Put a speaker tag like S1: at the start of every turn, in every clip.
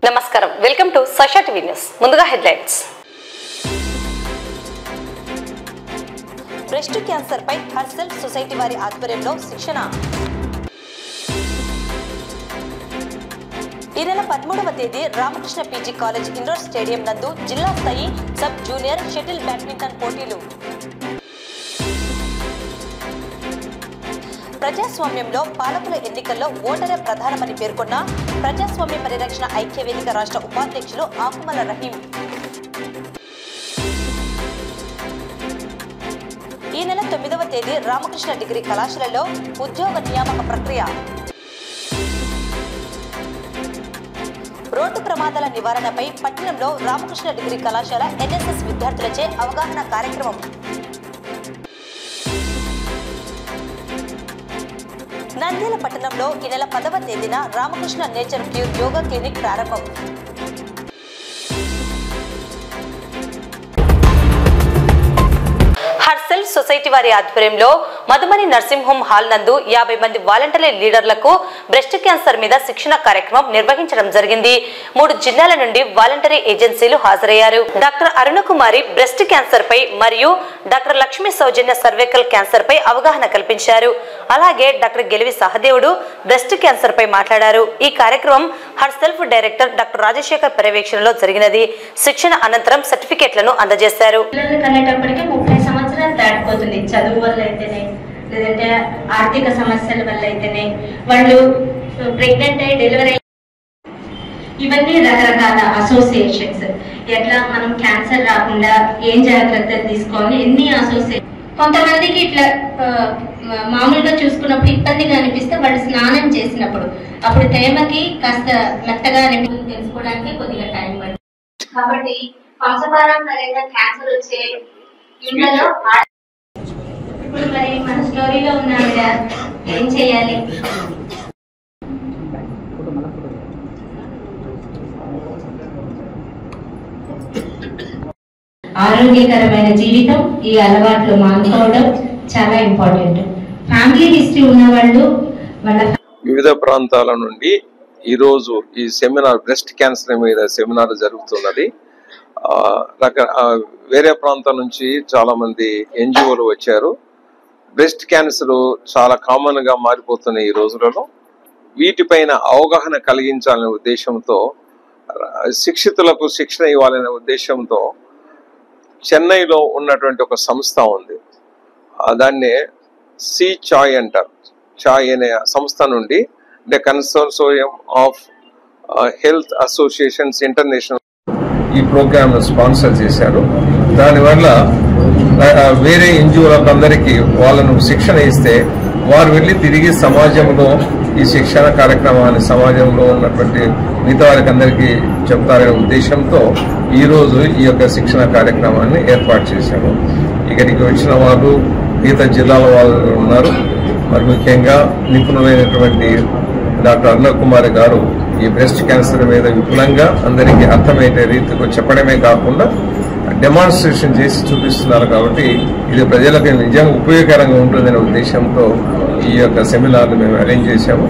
S1: నమస్కారం welcome to సషా TV news ముందుగా హెడ్లైన్స్ బ్రెస్ట్ క్యాన్సర్ పై హర్సెల్ సొసైటీ వారి ఆధ్వర్యంలో శిక్షణ ఈ నెల 13వ తేదీ Ramakrishna PG college indoor stadium నందు జిల్లా స్థాయి సబ్ జూనియర్ షటిల్ బ్యాడ్మింటన్ పోటీలు ప్రజాస్వామ్యంలో పాలకుల ఎన్నికల్లో ఓటరే ప్రధానమని పేర్కొన్న ప్రజాస్వామ్య పరిరక్షణ ఐక్యవేదిక రాష్ట్ర ఉపాధ్యక్షులు ఆకుమల రహీం ఈ నెల 9వ తేదీ రామకృష్ణ డిగ్రీ కళాశాలలో ఉద్యోగ నియామక ప్రక్రియ రోడ్డు ప్రమాదాల నివారణపై పట్టణంలో రామకృష్ణ డిగ్రీ కళాశాల ఎన్ఎస్ఎస్ విద్యార్థులచే అవగాహన కార్యక్రమం నంద్యాల పట్టణంలో ఈ నెల 10వ తేదీన Ramakrishna nature cure yoga clinic ప్రారంభం హర్సెల్ సొసైటీ వారి ఆధ్వర్యంలో మధుమని నర్సింగ్ హోమ్ హాల్ నందు 50 మంది వాలంటీర్ లీడర్లకు బ్రెస్ట్ క్యాన్సర్ మీద శిక్షణ కార్యక్రమం నిర్వహించడం జరిగింది. 3 జిల్లాల నుండి వాలంటరీ ఏజెన్సీలు హాజరయ్యారు. డాక్టర్ అరుణకుమారి బ్రెస్ట్ క్యాన్సర్ పై మరియు డాక్టర్ లక్ష్మీ సౌజన్య సర్వైకల్ క్యాన్సర్ పై అవగాహన కల్పించారు. అలాగే డాక్టర్ గెలివి సహదేవుడు బ్రెస్ట్ క్యాన్సర్ పై మాట్లాడారు. ఈ కార్యక్రమం హర్సెల్ఫ్ డైరెక్టర్ డాక్టర్ రాజశేఖర్ పర్యవేక్షణలో జరిగినది. శిక్షణ అనంతరం సర్టిఫికెట్లను అందజేశారు.
S2: దాటిపోతుంది చదువు వల్ల అయితేనే లేదంటే ఆర్థిక సమస్యల వల్ల అయితేనే వాళ్ళు ప్రెగ్నెంట్ అయ్యి డెలివరీ ఇవన్నీ రకరకాల అసోసియేషన్స్ ఎట్లా మనం క్యాన్సర్ రాకుండా ఏం జాగ్రత్తలు తీసుకోవాలి ఎన్ని అసోసియేషన్ కొంతమందికి ఇట్లా మామూలుగా చూసుకున్నప్పుడు ఇబ్బందిగా అనిపిస్తే వాళ్ళు స్నానం చేసినప్పుడు అప్పుడు తేమకి కాస్త మెత్తగా అనిపిస్తుంది తెలుసుకోవడానికి కొద్దిగా టైం పడుతుంది. కాబట్టి వంశపారంపర్యంగా క్యాన్సర్ వచ్చే ఇళ్లలో ఇప్పుడు మరి మన స్టోరీలో ఉన్న ఏం చేయాలి? ఆరోగ్యకరమైన జీవితం, ఈ అలవాట్లు మానుకోవడం చాలా ఇంపార్టెంట్. ఫ్యామిలీ హిస్టరీ ఉన్న వాళ్ళు వాళ్ళ
S3: వివిధ ప్రాంతాల నుండి ఈరోజు ఈ సెమినార్ బ్రెస్ట్ క్యాన్సర్ మీద సెమినార్ జరుగుతున్నది. వేరే ప్రాంతం నుంచి చాలా మంది ఎన్జిఓలు వచ్చారు. బ్రెస్ట్ క్యాన్సర్ చాలా కామన్ గా మారిపోతున్న ఈ రోజులలో వీటిపైన అవగాహన కలిగించాలనే ఉద్దేశంతో శిక్షితులకు శిక్షణ ఇవ్వాలనే ఉద్దేశంతో చెన్నైలో ఉన్నటువంటి ఒక సంస్థ ఉంది. దాన్నే సి చాయ్ అంటారు. చాయ్ అనే సంస్థ నుండి the consortium of health associations international ఈ ప్రోగ్రామ్ స్పాన్సర్ చేశారు. దానివల్ల వేరే ఎన్జిఓలకు అందరికీ వాళ్ళను శిక్షణ ఇస్తే వారు వెళ్ళి తిరిగి సమాజంలో ఈ శిక్షణ కార్యక్రమాన్ని సమాజంలో ఉన్నటువంటి మిగతా వారికి అందరికీ చెప్తారనే ఉద్దేశంతో ఈరోజు ఈ యొక్క శిక్షణ కార్యక్రమాన్ని ఏర్పాటు చేశాము. ఇక్కడికి వచ్చిన వాళ్ళు మిగతా జిల్లాల వాళ్ళు ఉన్నారు. మరి ముఖ్యంగా నిపుణులైనటువంటి డాక్టర్ అరుణకుమారి గారు ఈ బ్రెస్ట్ క్యాన్సర్ మీద విపులంగా అందరికీ అర్థమయ్యే రీతిలో చెప్పడమే కాకుండా డెమాన్స్ట్రేషన్ చేసి చూపిస్తున్నారు. కాబట్టి ఇది ప్రజలకు నిజంగా ఉపయోగకరంగా ఉంటుందనే ఉద్దేశంతో ఈ యొక్క సెమినార్ను మేము అరేంజ్ చేశాము.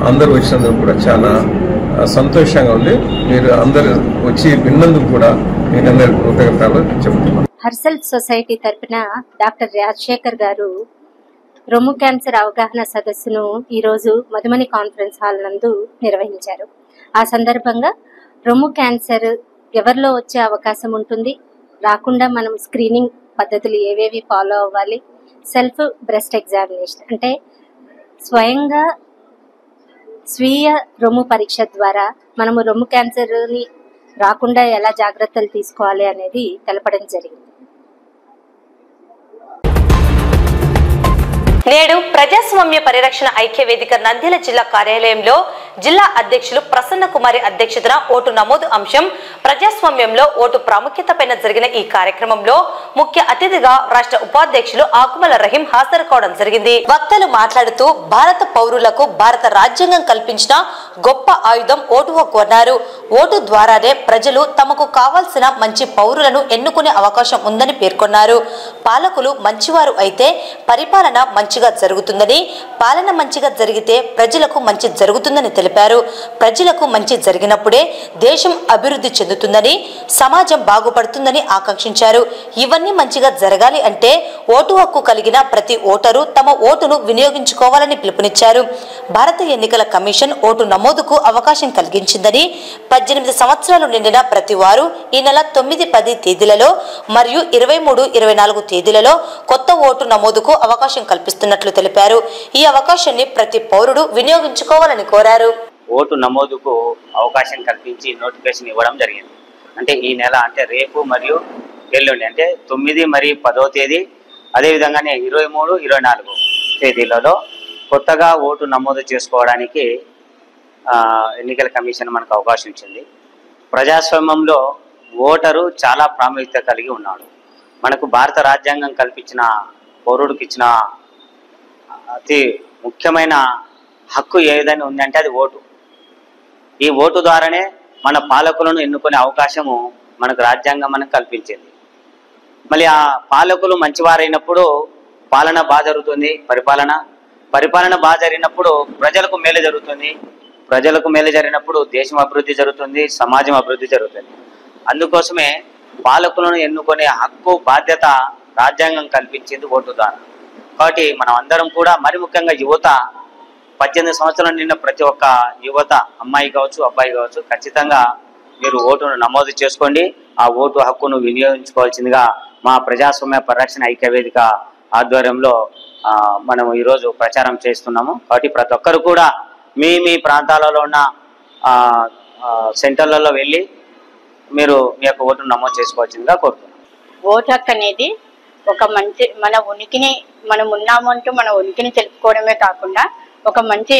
S3: అందరూ వచ్చినందుకు కూడా చాలా సంతోషంగా ఉంది. మీరు అందరు వచ్చి విన్నందుకు కూడా మీకు అందరికి కృతజ్ఞతలు చెబుతున్నాం.
S4: హర్సెల్ సొసైటీ తరపున డాక్టర్ రాజశేఖర్ గారు రొమ్ము క్యాన్సర్ అవగాహన సదస్సును ఈరోజు మధుమని కాన్ఫరెన్స్ హాల్ నందు నిర్వహించారు. ఆ సందర్భంగా రొమ్ము క్యాన్సర్ ఎవరిలో వచ్చే అవకాశం ఉంటుంది, రాకుండా మనం స్క్రీనింగ్ పద్ధతులు ఏవేవి ఫాలో అవ్వాలి, సెల్ఫ్ బ్రెస్ట్ ఎగ్జామినేషన్ అంటే స్వయంగా స్వీయ రొమ్ము పరీక్ష ద్వారా మనము రొమ్ము క్యాన్సర్ని రాకుండా ఎలా జాగ్రత్తలు తీసుకోవాలి అనేది తెలపడం జరిగింది.
S1: నేడు ప్రజాస్వామ్య పరిరక్షణ ఐక్యవేదిక నంద్యాల జిల్లా కార్యాలయంలో జిల్లా అధ్యక్షులు ప్రసన్న కుమారి అధ్యక్షతన ఓటు నమోదు అంశం ప్రజాస్వామ్యంలో ఓటు ప్రాముఖ్యత పైన జరిగిన ఈ కార్యక్రమంలో ముఖ్య అతిథిగా రాష్ట్ర ఉపాధ్యక్షులు ఆకుమల రహీం హాజరు కావడం జరిగింది. వక్తలు మాట్లాడుతూ భారత పౌరులకు భారత రాజ్యాంగం కల్పించిన గొప్ప ఆయుధం ఓటు హక్కు అన్నారు. ఓటు ద్వారానే ప్రజలు తమకు కావాల్సిన మంచి పౌరులను ఎన్నుకునే అవకాశం ఉందని పేర్కొన్నారు. పాలకులు మంచివారు అయితే పరిపాలన మంచిగా జరుగుతుందని, పాలన మంచిగా జరిగితే ప్రజలకు మంచి జరుగుతుందని తెలిపారు. తెలిపారు. ప్రజలకు మంచి జరిగినప్పుడే దేశం అభివృద్ధి చెందుతుందని, సమాజం బాగుపడుతుందని ఆకాంక్షించారు. ఇవన్నీ మంచిగా జరగాలి అంటే ఓటు హక్కు కలిగిన ప్రతి ఓటరు తమ ఓటును వినియోగించుకోవాలని పిలుపునిచ్చారు. భారత ఎన్నికల కమిషన్ ఓటు నమోదుకు అవకాశం కలిగించిందని, 18 సంవత్సరాలు నిండిన ప్రతి వారు ఈ నెల 9, 10 తేదీలలో మరియు 23, 24 తేదీలలో కొత్త ఓటు నమోదుకు అవకాశం కల్పిస్తున్నట్లు తెలిపారు. ఈ అవకాశాన్ని ప్రతి పౌరుడు వినియోగించుకోవాలని కోరారు.
S5: ఓటు నమోదుకు అవకాశం కల్పించి నోటిఫికేషన్ ఇవ్వడం జరిగింది. అంటే ఈ నెల అంటే రేపు మరియు ఎల్లుండి అంటే 9 మరియు 10వ తేదీ, అదేవిధంగానే 23, 24 తేదీలలో కొత్తగా ఓటు నమోదు చేసుకోవడానికి ఎన్నికల కమిషన్ మనకు అవకాశం ఇచ్చింది. ప్రజాస్వామ్యంలో ఓటరు చాలా ప్రాముఖ్యత కలిగి ఉన్నాడు. మనకు భారత రాజ్యాంగం కల్పించిన పౌరుడికి ఇచ్చిన అతి ముఖ్యమైన హక్కు ఏదైనా ఉందంటే అది ఓటు. ఈ ఓటు ద్వారానే మన పాలకులను ఎన్నుకునే అవకాశము మనకు రాజ్యాంగం మనకు కల్పించింది. మళ్ళీ ఆ పాలకులు మంచివారైనప్పుడు పాలన బాగా జరుగుతుంది, పరిపాలన బాగా జరిగినప్పుడు ప్రజలకు మేలు జరుగుతుంది, ప్రజలకు మేలు జరిగినప్పుడు దేశం అభివృద్ధి జరుగుతుంది, సమాజం అభివృద్ధి జరుగుతుంది. అందుకోసమే పాలకులను ఎన్నుకునే హక్కు బాధ్యత రాజ్యాంగం కల్పించింది ఓటు ద్వారా. కాబట్టి మనం అందరం కూడా మరి ముఖ్యంగా యువత 18 సంవత్సరాలు నిన్న ప్రతి ఒక్క యువత అమ్మాయి కావచ్చు, అబ్బాయి కావచ్చు, ఖచ్చితంగా మీరు ఓటును నమోదు చేసుకోండి. ఆ ఓటు హక్కును వినియోగించుకోవాల్సిందిగా మా ప్రజాస్వామ్య పరిరక్షణ ఐక్యవేదిక ఆధ్వర్యంలో మనం ఈరోజు ప్రచారం చేస్తున్నాము. కాబట్టి ప్రతి ఒక్కరు కూడా మీ ప్రాంతాలలో ఉన్న సెంటర్లలో వెళ్ళి మీరు మీ యొక్క ఓటును నమోదు చేసుకోవాల్సిందిగా కోరుతున్నాం.
S6: ఓటు హక్కు అనేది ఒక మంచి మన ఉనికిని మనం ఉన్నామంటూ మన ఉనికిని తెలుపుకోవడమే కాకుండా ఒక మంచి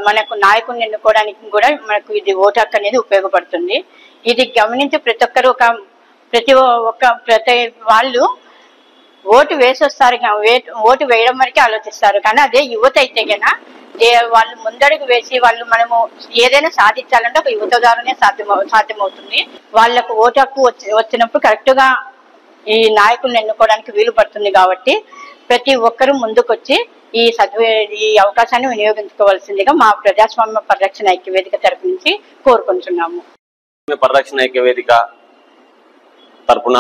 S6: మనకు నాయకుడిని ఎన్నుకోవడానికి కూడా మనకు ఇది ఓటు హక్కు అనేది ఉపయోగపడుతుంది. ఇది గమనించి ప్రతి వాళ్ళు ఓటు వేసొస్తారు, ఓటు వేయడం వరకే ఆలోచిస్తారు. కానీ అదే యువత అయితే కన్నా వాళ్ళు ముందడుగు వేసి వాళ్ళు మనము ఏదైనా సాధించాలంటే ఒక యువత ద్వారానే సాధ్యమవుతుంది. వాళ్ళకు ఓటు హక్కు వచ్చినప్పుడు కరెక్ట్ గా ఈ నాయకులను ఎన్నుకోవడానికి వీలు పడుతుంది. కాబట్టి ప్రతి ఒక్కరూ ముందుకొచ్చి ఈ అవకాశాన్ని వినియోగించుకోవాల్సిందిగా మా ప్రజాస్వామ్య పరిరక్షణ ఐక్యవేదిక తరపు నుంచి కోరుకుంటున్నాము.
S7: పరిరక్షణ ఐక్యవేదిక తరపున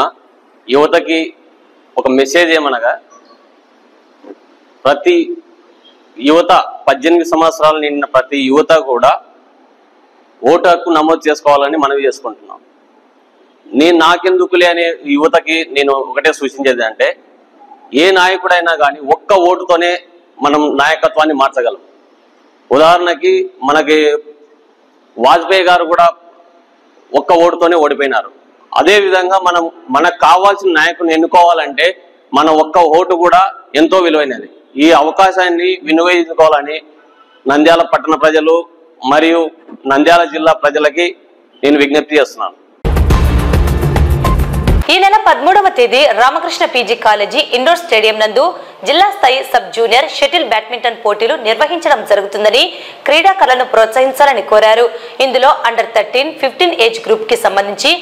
S7: యువతకి ఒక మెసేజ్ ఏమనగా, ప్రతి యువత 18 సంవత్సరాలు నిండిన ప్రతి యువత కూడా ఓటు హక్కు నమోదు చేసుకోవాలని మనవి చేసుకుంటున్నాం. నాకెందుకులే అనే యువతకి నేను ఒకటే సూచించేది అంటే, ఏ నాయకుడైనా కానీ ఒక్క ఓటుతోనే మనం నాయకత్వాన్ని మార్చగలం. ఉదాహరణకి మనకి వాజ్పేయి గారు కూడా ఒక్క ఓటుతోనే ఓడిపోయినారు. అదేవిధంగా మనకు కావాల్సిన నాయకుని ఎన్నుకోవాలంటే మన ఒక్క ఓటు కూడా ఎంతో విలువైనది. ఈ అవకాశాన్ని వినియోగించుకోవాలని నంద్యాల పట్టణ ప్రజలు మరియు నంద్యాల జిల్లా ప్రజలకి నేను విజ్ఞప్తి చేస్తున్నాను.
S1: ఈ నెల 13వ తేదీ Ramakrishna PG college indoor stadium నందు జిల్లా స్థాయి సబ్ జూనియర్ షటిల్ బ్యాడ్మింటన్ పోటీలు నిర్వహించడం జరుగుతుందని క్రీడాకారులను ప్రోత్సహించాలని కోరారు. ఇందులో అండర్ 13, 15 ఏజ్ గ్రూప్ కి సంబంధించి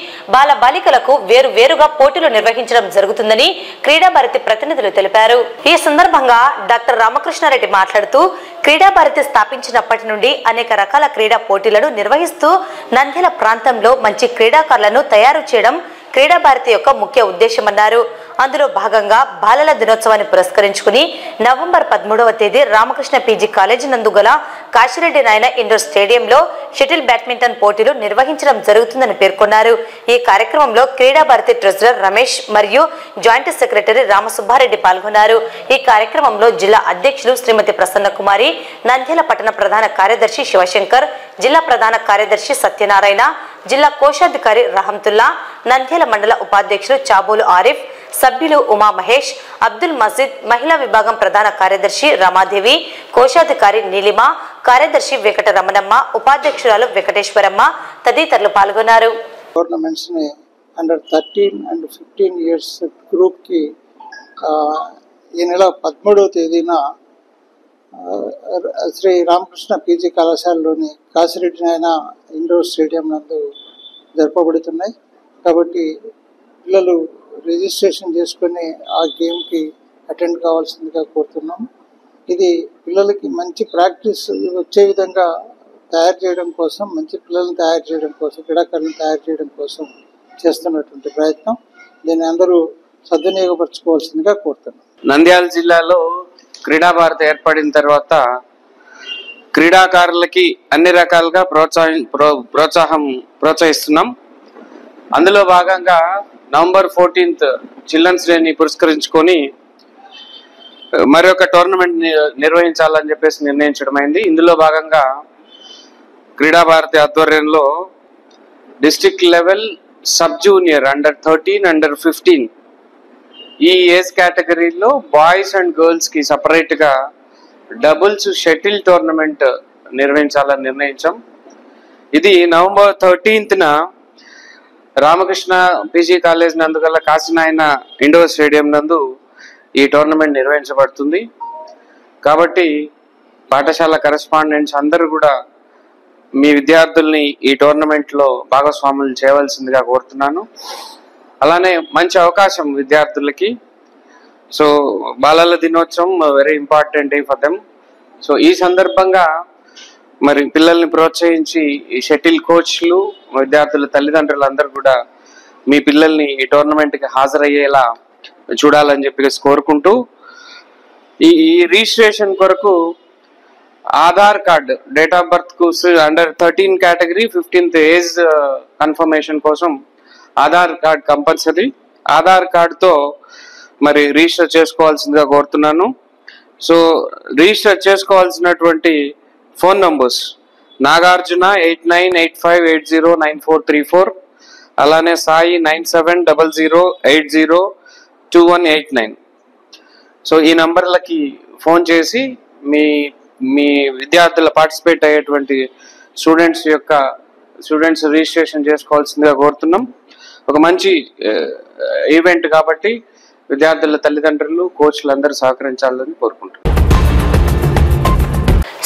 S1: బాలికలకు వేరుగా పోటీలు నిర్వహించడం జరుగుతుందని క్రీడా భారతి ప్రతినిధులు తెలిపారు. ఈ సందర్భంగా డాక్టర్ రామకృష్ణారెడ్డి మాట్లాడుతూ, క్రీడా భారతి స్థాపించినప్పటి నుండి అనేక రకాల క్రీడా పోటీలను నిర్వహిస్తూ నంద్యాల ప్రాంతంలో మంచి క్రీడాకారులను తయారు చేయడం క్రీడా భారతి యొక్క ముఖ్య ఉద్దేశమన్నారు. అందులో భాగంగా బాలల దినోత్సవాన్ని పురస్కరించుకుని నవంబర్ 13వ తేదీ రామకృష్ణ పీజీ కాలేజీ నందు గల కాశిరెడ్డి నాయన ఇండోర్ స్టేడియంలో షటిల్ బ్యాడ్మింటన్ పోటీలు నిర్వహించడం జరుగుతుందని పేర్కొన్నారు. ఈ కార్యక్రమంలో క్రీడా భారతి ట్రెజరర్ రమేష్ మరియు జాయింట్ సెక్రటరీ రామసుబ్బారెడ్డి పాల్గొన్నారు. ఈ కార్యక్రమంలో జిల్లా అధ్యక్షులు శ్రీమతి ప్రసన్న కుమారి, నంద్యాల పట్టణ ప్రధాన కార్యదర్శి శివశంకర్, జిల్లా ప్రధాన కార్యదర్శి సత్యనారాయణ, జిల్లా కోశాధికారి రహంతుల్లా, నంద్యాల మండల ఉపాధ్యక్షులు చాబోలు ఆరిఫ్, సభ్యులు ఉమా మహేష్, అబ్దుల్ మజీద్, మహిళా విభాగం ప్రధాన కార్యదర్శి రమాదేవి, కోశాధికారి నీలిమ, కార్యదర్శి వెంకట రమణమ్మ, ఉపాధ్యక్షురాలు వెంకటేశ్వరమ్మ తదితరులు పాల్గొన్నారు.
S8: టోర్నమెంట్స్ ని అండర్ 13 అండ్ 15 ఇయర్స్ గ్రూప్ కి ఈ నెల 13వ తేదీన శ్రీ రామకృష్ణ పీజీ కళాశాలలోని కాశిరెడ్డి నాయన ఇండోర్ స్టేడియం నందు జరపబడుతున్నాయి. కాబట్టి పిల్లలు రిజిస్ట్రేషన్ చేసుకుని ఆ గేమ్కి అటెండ్ కావాల్సిందిగా కోరుతున్నాం. ఇది పిల్లలకి మంచి ప్రాక్టీస్ వచ్చే విధంగా తయారు చేయడం కోసం, మంచి పిల్లల్ని తయారు చేయడం కోసం, క్రీడాకారులను తయారు చేయడం కోసం చేస్తున్నటువంటి ప్రయత్నం. దీన్ని అందరూ సద్వినియోగపరచుకోవాల్సిందిగా కోరుతున్నాను.
S9: నంద్యాల జిల్లాలో క్రీడా భారతి ఏర్పడిన తర్వాత క్రీడాకారులకి అన్ని రకాలుగా ప్రోత్సహిస్తున్నాం. అందులో భాగంగా నవంబర్ 14th చిల్డ్రన్స్ డేని పురస్కరించుకొని మరొక టోర్నమెంట్ నిర్వహించాలని చెప్పేసి నిర్ణయించడం అయింది. ఇందులో భాగంగా క్రీడా భారతి ఆధ్వర్యంలో డిస్ట్రిక్ట్ లెవెల్, సబ్ జూనియర్, అండర్-13, అండర్-15 ఈ ఏజ్ కేటగిరీలో బాయ్స్ అండ్ గర్ల్స్ కి సపరేట్ గా డబుల్స్ షటిల్ టోర్నమెంట్ నిర్వహించాలని నిర్ణయించాం. ఇది November 13th Ramakrishna PG college నందుగల కాశీనాయన ఇండోర్ స్టేడియం నందు ఈ టోర్నమెంట్ నిర్వహించబడుతుంది. కాబట్టి పాఠశాల కరెస్పాండెంట్స్ అందరూ కూడా మీ విద్యార్థుల్ని ఈ టోర్నమెంట్లో భాగస్వాములు చేయవలసిందిగా కోరుతున్నాను. అలానే మంచి అవకాశం విద్యార్థులకి. సో బాలల దినోత్సవం very important day for them. So ఈ సందర్భంగా మరి పిల్లల్ని ప్రోత్సహించి ఈ షటిల్ కోచ్లు, విద్యార్థుల తల్లిదండ్రులు అందరూ కూడా మీ పిల్లల్ని ఈ టోర్నమెంట్కి హాజరయ్యేలా చూడాలని చెప్పి కోరుకుంటూ, ఈ రిజిస్ట్రేషన్ కొరకు Aadhaar card, date of birth కు అండర్-13 కేటగిరీ 15th ఏజ్ కన్ఫర్మేషన్ కోసం ఆధార్ కార్డ్ కంపల్సరీ. ఆధార్ కార్డుతో మరి రిజిస్టర్ చేసుకోవాల్సిందిగా కోరుతున్నాను. సో రిజిస్టర్ చేసుకోవాల్సినటువంటి ఫోన్ నంబర్స్ నాగార్జున 8985809434, అలానే సాయి 9700802189. సో ఈ నంబర్లకి ఫోన్ చేసి మీ విద్యార్థుల పార్టిసిపేట్ అయ్యేటువంటి స్టూడెంట్స్ రిజిస్ట్రేషన్ చేసుకోవాల్సిందిగా కోరుతున్నాం. ఒక మంచి ఈవెంట్ కాబట్టి విద్యార్థుల తల్లిదండ్రులు, కోచ్లు అందరూ సహకరించాలని కోరుకుంటున్నాం.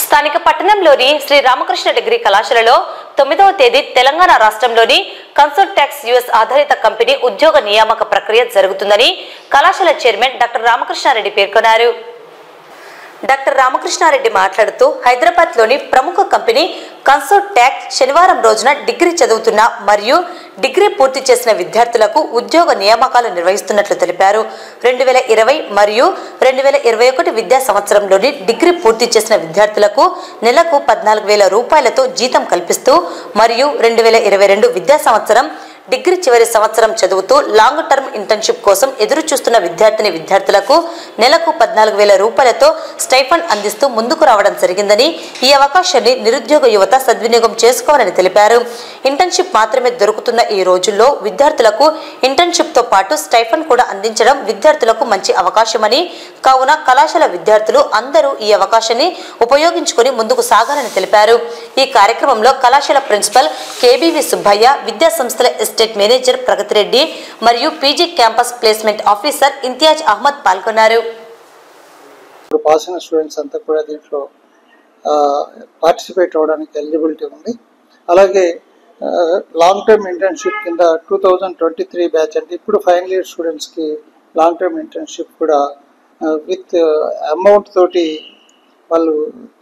S1: స్థానిక పట్టణంలోని శ్రీ రామకృష్ణ డిగ్రీ కళాశాలలో 9వ తేదీ తెలంగాణ రాష్ట్రంలోని కన్సల్ట్ ట్యాక్స్ యుఎస్ ఆధారిత కంపెనీ ఉద్యోగ నియామక ప్రక్రియ జరుగుతుందని కళాశాల చైర్మన్ డాక్టర్ రామకృష్ణారెడ్డి పేర్కొన్నారు. డాక్టర్ రామకృష్ణారెడ్డి మాట్లాడుతూ హైదరాబాద్లోని ప్రముఖ కంపెనీ కన్సల్ట్ ట్యాక్స్ శనివారం రోజున డిగ్రీ చదువుతున్న మరియు డిగ్రీ పూర్తి చేసిన విద్యార్థులకు ఉద్యోగ నియామకాలు నిర్వహిస్తున్నట్లు తెలిపారు. 2020 మరియు 2021 విద్యా సంవత్సరంలోని డిగ్రీ పూర్తి చేసిన విద్యార్థులకు నెలకు 14,000 రూపాయలతో జీతం కల్పిస్తూ మరియు 2022 విద్యా సంవత్సరం డిగ్రీ చివరి సంవత్సరం చదువుతూ లాంగ్ టర్మ్ ఇంటర్న్షిప్ కోసం ఎదురు చూస్తున్న విద్యార్థులకు నెలకు 14,000 రూపాయలతో స్టైఫండ్ అందిస్తూ ముందుకు రావడం జరిగిందని, ఈ అవకాశాన్ని నిరుద్యోగ యువత సద్వినియోగం చేసుకోవాలని తెలిపారు. ఇంటర్న్షిప్ మాత్రమే దొరుకుతున్న ఈ రోజుల్లో విద్యార్థులకు ఇంటర్న్షిప్ తో పాటు స్టైఫండ్ కూడా అందించడం విద్యార్థులకు మంచి అవకాశమని, కావున కళాశాల విద్యార్థులు అందరూ ఈ అవకాశాన్ని ఉపయోగించుకొని ముందుకు సాగాలని తెలిపారు. ఈ కార్యక్రమంలో కళాశాల ప్రిన్సిపల్ కేబీవి సుబ్బయ్య, విద్యా సంస్థల ఎస్టేట్ మేనేజర్ ప్రగతిరెడ్డి మరియు PG campus placement officer Imtiaz Ahmed పాల్గొన్నారు.
S8: పాస్ అయిన స్టూడెంట్స్ అంతా కూడా దీంట్లో పార్టిసిపేట్ అవ్వడానికి ఎలిజిబిలిటీ ఉంది. అలాగే లాంగ్ టర్మ్ ఇంటర్న్షిప్ కింద 2023 బ్యాచ్ అంటే ఇప్పుడు ఫైనల్ ఇయర్ స్టూడెంట్స్కి లాంగ్ టర్మ్ ఇంటర్న్షిప్ కూడా విత్ అమౌంట్ తోటి వాళ్ళు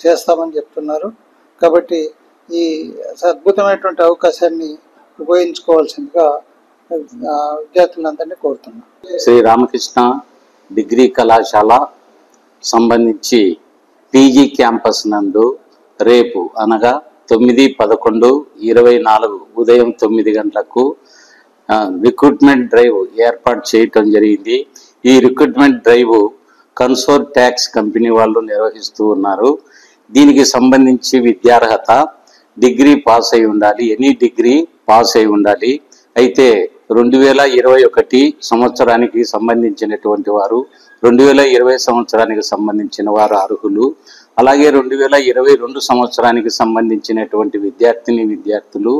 S8: చేస్తామని చెప్తున్నారు. కాబట్టి ఈ అద్భుతమైనటువంటి అవకాశాన్ని ఉపయోగించుకోవాల్సిందిగా విద్యార్థులందరినీ కోరుతున్నాం.
S10: శ్రీ రామకృష్ణ డిగ్రీ కళాశాల సంబంధించి పీజీ క్యాంపస్ నందు రేపు అనగా 9/11/24 ఉదయం 9 గంటలకు రిక్రూట్మెంట్ డ్రైవ్ ఏర్పాటు చేయటం జరిగింది. ఈ రిక్రూట్మెంట్ డ్రైవ్ కన్సోర్ట్ ట్యాక్స్ కంపెనీ వాళ్ళు నిర్వహిస్తూ ఉన్నారు. దీనికి సంబంధించి విద్యార్హత డిగ్రీ పాస్ అయి ఉండాలి, ఎనీ డిగ్రీ పాస్ అయి ఉండాలి. అయితే 2021 సంవత్సరానికి సంబంధించినటువంటి వారు, 2020 సంవత్సరానికి సంబంధించిన వారు అర్హులు. అలాగే 2022 సంవత్సరానికి సంబంధించినటువంటి విద్యార్థులు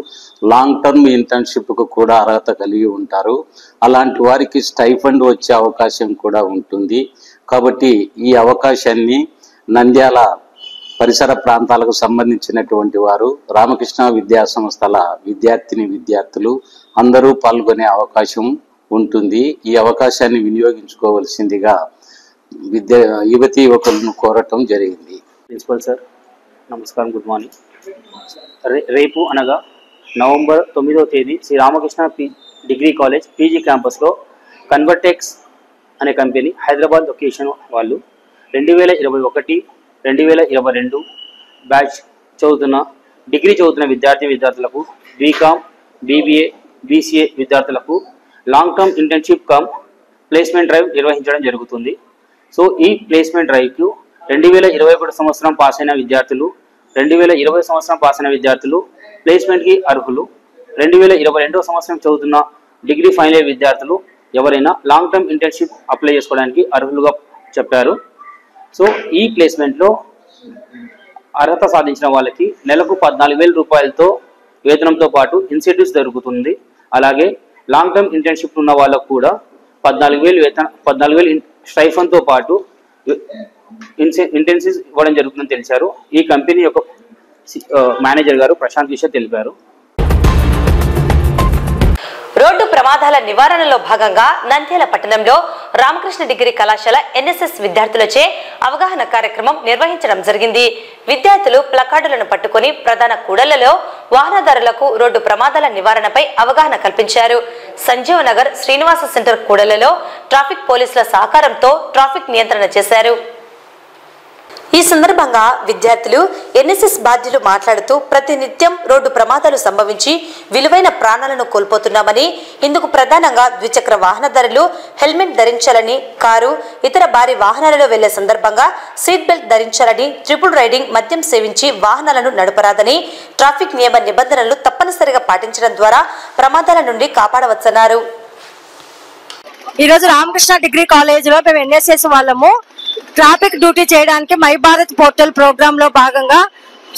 S10: లాంగ్ టర్మ్ ఇంటర్న్షిప్కు కూడా అర్హత కలిగి ఉంటారు. అలాంటి వారికి స్టైఫండ్ వచ్చే అవకాశం కూడా ఉంటుంది. కాబట్టి ఈ అవకాశాన్ని నంద్యాల పరిసర ప్రాంతాలకు సంబంధించినటువంటి వారు, రామకృష్ణ విద్యా సంస్థల విద్యార్థులు అందరూ పాల్గొనే అవకాశం ఉంటుంది. ఈ అవకాశాన్ని వినియోగించుకోవాల్సిందిగా యువతీ యువకులను కోరటం జరిగింది.
S11: ప్రిన్సిపల్ సార్ నమస్కారం, గుడ్ మార్నింగ్. రేపు అనగా నవంబర్ 9వ తేదీ Shri Ramakrishna degree college PG క్యాంపస్లో కన్వర్టెక్స్ అనే కంపెనీ హైదరాబాద్ లొకేషన్ వాళ్ళు 2021-2022 బ్యాచ్ డిగ్రీ చదువుతున్న విద్యార్థులకు బీకామ్, బీబీఏ, బీసీఏ విద్యార్థులకు long term internship come placement drive నిర్వహించడం జరుగుతుంది. సో ఈ ప్లేస్మెంట్ డ్రైవ్కు 2021 సంవత్సరం పాస్ అయిన విద్యార్థులు, 2020 సంవత్సరం పాస్ అయిన విద్యార్థులు ప్లేస్మెంట్కి అర్హులు. 2022 సంవత్సరం చదువుతున్న డిగ్రీ ఫైనల్ ఇయర్ విద్యార్థులు ఎవరైనా లాంగ్ టర్మ్ ఇంటర్న్షిప్ అప్లై చేసుకోవడానికి అర్హులుగా చెప్పారు. సో ఈ ప్లేస్మెంట్లో అర్హత సాధించిన వాళ్ళకి నెలకు 14,000 రూపాయలతో వేతనంతో పాటు ఇన్సెంటివ్స్ దొరుకుతుంది. అలాగే లాంగ్ టర్మ్ ఇంటర్న్షిప్ ఉన్న వాళ్ళకు కూడా 14,000 స్టైఫన్తో పాటు ఇంటెన్సివ్స్ ఇవ్వడం జరుగుతుందని తెలిసారు. ఈ కంపెనీ యొక్క మేనేజర్ గారు ప్రశాంత్ కిషోర్ తెలిపారు.
S1: రోడ్డు ప్రమాదాల నివారణలో భాగంగా నంద్యాల పట్టణంలో రామకృష్ణ డిగ్రీ కళాశాల ఎన్ఎస్ఎస్ విద్యార్థులచే అవగాహన కార్యక్రమం నిర్వహించడం జరిగింది. విద్యార్థులు ప్లకార్డులను పట్టుకుని ప్రధాన కూడళ్లలో వాహనదారులకు రోడ్డు ప్రమాదాల నివారణపై అవగాహన కల్పించారు. సంజీవ్ నగర్, శ్రీనివాస సెంటర్ కూడళ్లలో ట్రాఫిక్ పోలీసుల సహకారంతో ట్రాఫిక్ నియంత్రణ చేశారు. ఈ సందర్భంగా విద్యార్థులు ఎన్ఎస్ఎస్ బాధ్యులు మాట్లాడుతూ ప్రతినిత్యం రోడ్డు ప్రమాదాలు సంభవించి విలువైన ప్రాణాలను కోల్పోతున్నామని, ఇందుకు ప్రధానంగా ద్విచక్ర వాహనదారులు హెల్మెట్ ధరించాలని, కారు ఇతర భారీ వాహనాలలో వెళ్లే సందర్భంగా సీట్ బెల్ట్ ధరించాలని, ట్రిపుల్ రైడింగ్, మద్యం సేవించి వాహనాలను నడపరాదని, ట్రాఫిక్ నియమ నిబంధనలు తప్పనిసరిగా పాటించడం ద్వారా ప్రమాదాల నుండి కాపాడవచ్చన్నారు.
S12: ఈరోజు రామకృష్ణ డిగ్రీ కాలేజీలో మేము ఎన్ఎస్ఎస్ వాళ్ళము ట్రాఫిక్ డ్యూటీ చేయడానికి మై భారత్ పోర్టల్ ప్రోగ్రామ్ లో భాగంగా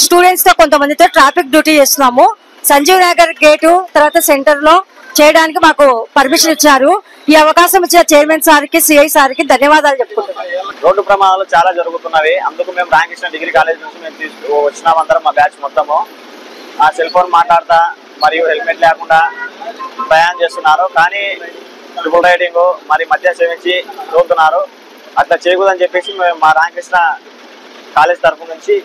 S12: స్టూడెంట్స్ తో కొంతమందితో ట్రాఫిక్ డ్యూటీ చేస్తున్నాము. సంజీవ్ నగర్ గేటు తర్వాత సెంటర్ లో చేయడానికి మాకు పర్మిషన్ ఇచ్చారు. ఈ అవకాశం ఇచ్చిన చైర్మన్ సార్కి, సిఐ సార్కి ధన్యవాదాలు చెప్పుకుంటున్నాం.
S13: రోడ్డు ప్రమాదాలు చాలా జరుగుతున్నవి. అందుకు మేము రామకృష్ణ డిగ్రీ కాలేజ్ నుంచి మేము వచ్చినాం. అందరం మా బ్యాచ్ మొత్తము ఆ సెల్ ఫోన్ మాట్లాడతా మరియు హెల్మెట్ లేకుండా ప్రయాణం చేస్తున్నారు. కానీ ట్రిపుల్ రైడింగ్ మరి మద్య సేవించి తోలుతున్నారు. అట్లా చేయకూడదని చెప్పేసి మేము మా రామకృష్ణ కాలేజ్ తరఫు నుంచి,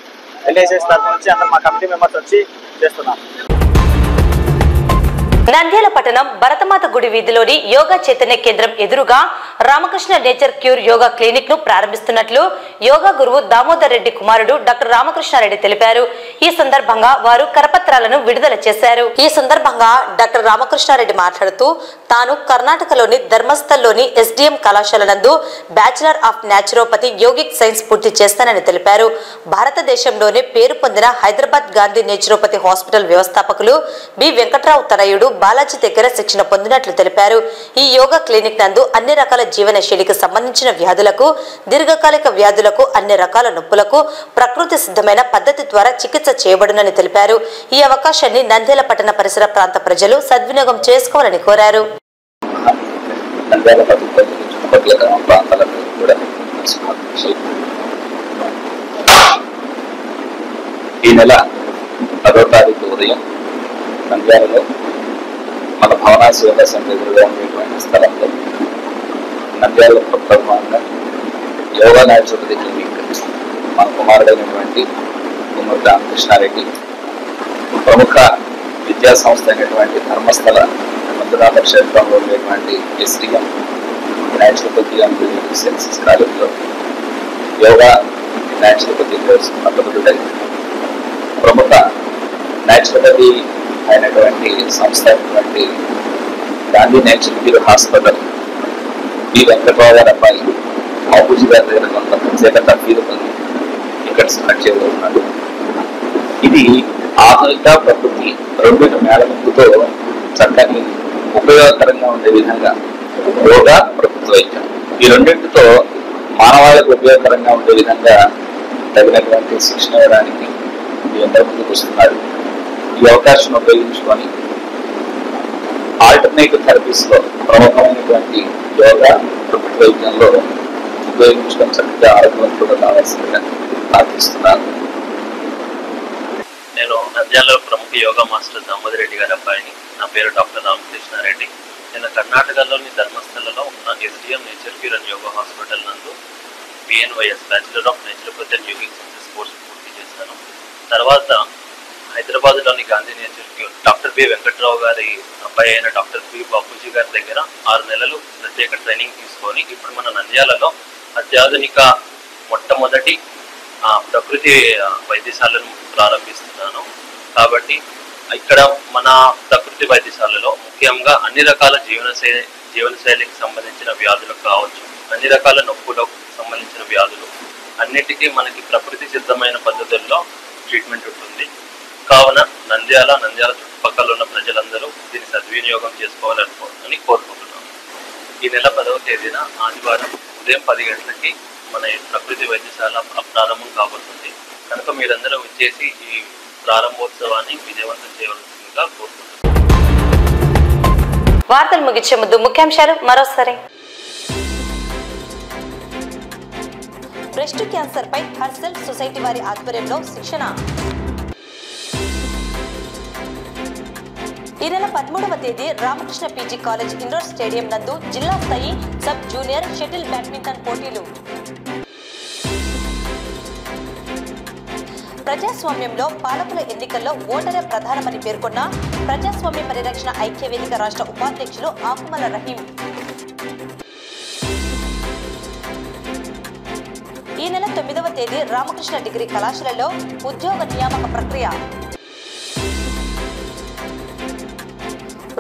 S13: ఎన్ఎస్ఎస్ తరఫు నుంచి అందరం మా కమిటీ మెంబర్స్ వచ్చి చేస్తున్నాం.
S1: నంద్యాల పట్టణం భరతమాత గుడి వీధిలోని యోగా చైతన్య కేంద్రం ఎదురుగా Ramakrishna nature cure yoga clinic ను ప్రారంభిస్తున్నట్లు యోగా గురువు దామోదర్ రెడ్డి కుమారుడు డాక్టర్ రామకృష్ణారెడ్డి తెలిపారు. ఈ సందర్భంగా వారు కరపత్రాలను విడుదల చేశారు. ఈ సందర్భంగా డాక్టర్ రామకృష్ణారెడ్డి మాట్లాడుతూ తాను కర్ణాటకలోని ధర్మస్థల్లోని ఎస్డిఎం కళాశాల నందు bachelor of naturopathy yogic science పూర్తి చేస్తానని తెలిపారు. భారతదేశంలోనే పేరు పొందిన హైదరాబాద్ గాంధీ నేచురోపతి హాస్పిటల్ వ్యవస్థాపకులు బి వెంకట్రావు తనయుడు బాలాజీ దగ్గర శిక్షణ పొందినట్లు తెలిపారు. ఈ యోగా క్లినిక్ నందు అన్ని రకాల జీవన శైలికి సంబంధించిన వ్యాధులకు, దీర్ఘకాలిక వ్యాధులకు, అన్ని రకాల నొప్పులకు ప్రకృతి సిద్ధమైన పద్ధతి ద్వారా చికిత్స చేయబడునని తెలిపారు. ఈ అవకాశాన్ని నంద్యాల పట్టణ పరిసర ప్రాంత ప్రజలు సద్వినియోగం చేసుకోవాలని కోరారు.
S14: ఈ నెల 10వ తారీఖు ఉదయం నంద్యాలలో మన భవనా యోగా సెంటర్ ఎదురుగా ఉండేటువంటి స్థలంలో నంద్యాల ప్రప్రథమంగా యోగా న్యాచురోపతి క్లినిక్ మన కుమారుడైనటువంటి కుమార్ రామకృష్ణారెడ్డి ప్రముఖ విద్యా సంస్థ అయినటువంటి ధర్మస్థల మంజునాథ క్షేత్రంలో ఉండేటువంటి ఎస్డిఎం న్యాచురోపతి అండ్ సైన్సెస్ కాలేజీలో యోగా న్యాచురోపతి కోర్సు అభివృద్ధి ప్రముఖ న్యాచురోపతి అయినటువంటి సంస్థ అయినటువంటి Gandhi natural cure hospital B Venkatrao గారి అబ్బాయి బాబూజీ గారి దగ్గర కొంత ప్రత్యేక తరఫీదుకొని ఇక్కడ స్టార్ట్ చేయబోతున్నాడు. ఇది ఆధునిక ప్రకృతి రెండింటి మేళముతో చక్కని ఉపయోగకరంగా ఉండే విధంగా యోగా, ప్రకృతి వైద్యం ఈ రెండింటితో మానవాళికి ఉపయోగకరంగా ఉండే విధంగా తగినటువంటి శిక్షణ ఇవ్వడానికి అందరూ ముందుకు వస్తున్నారు. ఈ అవకాశం ఉపయోగించుకొని ఆల్టర్నేటివ్ థెరపీస్ లో ప్రముఖమైనటువంటి యోగా, ప్రకృతి వైద్యంలో ఉపయోగించుకొని చక్కగా ఆరోగ్యవంతులుగా కావాల్సిందిగా ప్రార్థిస్తున్నాను.
S15: నేను నంద్యాలలో ప్రముఖ యోగా మాస్టర్ దామోదర్ రెడ్డి గారి అబ్బాయిని. నా పేరు డాక్టర్ రామకృష్ణారెడ్డి. నేను కర్ణాటకలోని ధర్మస్థలలో ఉన్న SDM nature cure and yoga hospital నందు BNYS bachelor of naturopathy and yogic sciences course పూర్తి చేశాను. తర్వాత హైదరాబాద్లోని Gandhi nature cure doctor B Venkatrao గారి అబ్బాయి అయిన డాక్టర్ బి బాపూజీ గారి దగ్గర 6 నెలలు ప్రత్యేక ట్రైనింగ్ తీసుకొని ఇప్పుడు మన నంద్యాలలో అత్యాధునిక మొట్టమొదటి ప్రకృతి వైద్యశాలను ప్రారంభిస్తున్నాను. కాబట్టి ఇక్కడ మన ప్రకృతి వైద్యశాలలో ముఖ్యంగా అన్ని రకాల జీవనశైలికి సంబంధించిన వ్యాధులకు కావచ్చు, అన్ని రకాల నొప్పులకు సంబంధించిన వ్యాధులు అన్నిటికీ మనకి ప్రకృతి సిద్ధమైన పద్ధతుల్లో ట్రీట్మెంట్ ఉంటుంది. కావున నంద్యాల చుట్టుపక్కల ఉన్న ప్రజలందరూ దీన్ని సద్వినియోగం చేసుకోవాలని కోరుకుంటున్నాం. ఈ నెల 10వ తేదీన ఆదివారం ఉదయం 10 గంటలకి మన ప్రకృతి వైద్యశాల ప్రారంభం కాబోతుంది. కనుక మీరందరూ వచ్చేసి ఈ ప్రారంభోత్సవాన్ని విజయవంతం చేయవలసిందిగా కోరుకుంటున్నాం.
S1: వార్తలు ముగించే ముందు ముఖ్యాంశాలు మరోసారి. బ్రెస్ట్ క్యాన్సర్ పై హర్సెల్ సొసైటీ వారి ఆధ్వర్యంలో శిక్షణ. ఈ నెల 13వ తేదీ Ramakrishna PG college indoor stadium నందు జిల్లా స్థాయి సబ్ జూనియర్ షటిల్ బ్యాడ్మింటన్ పోటీలు. ప్రజాస్వామ్యంలో పాలకుల ఎన్నికల్లో ఓటరే ప్రధానమని పేర్కొన్న ప్రజాస్వామ్య పరిరక్షణ ఐక్యవేదిక రాష్ట్ర ఉపాధ్యక్షులు ఆకుమల రహీం. ఈ నెల 9వ తేదీ రామకృష్ణ డిగ్రీ కళాశాలలో ఉద్యోగ నియామక ప్రక్రియ.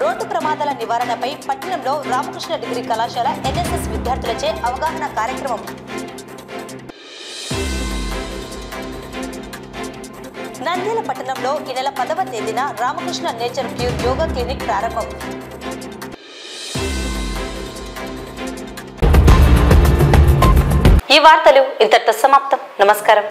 S1: రోడ్డు ప్రమాదాల నివారణపై పట్టణంలో రామకృష్ణ డిగ్రీ కళాశాల ఎన్ఎస్ఎస్ విద్యార్థులచే అవగాహన కార్యక్రమం. నంద్యాల పట్టణంలో ఈ నెల 10వ తేదీన Ramakrishna nature cure yoga clinic ప్రారంభం. ఈ వార్తలు ఇంతటితో సమాప్తం. నమస్కారం.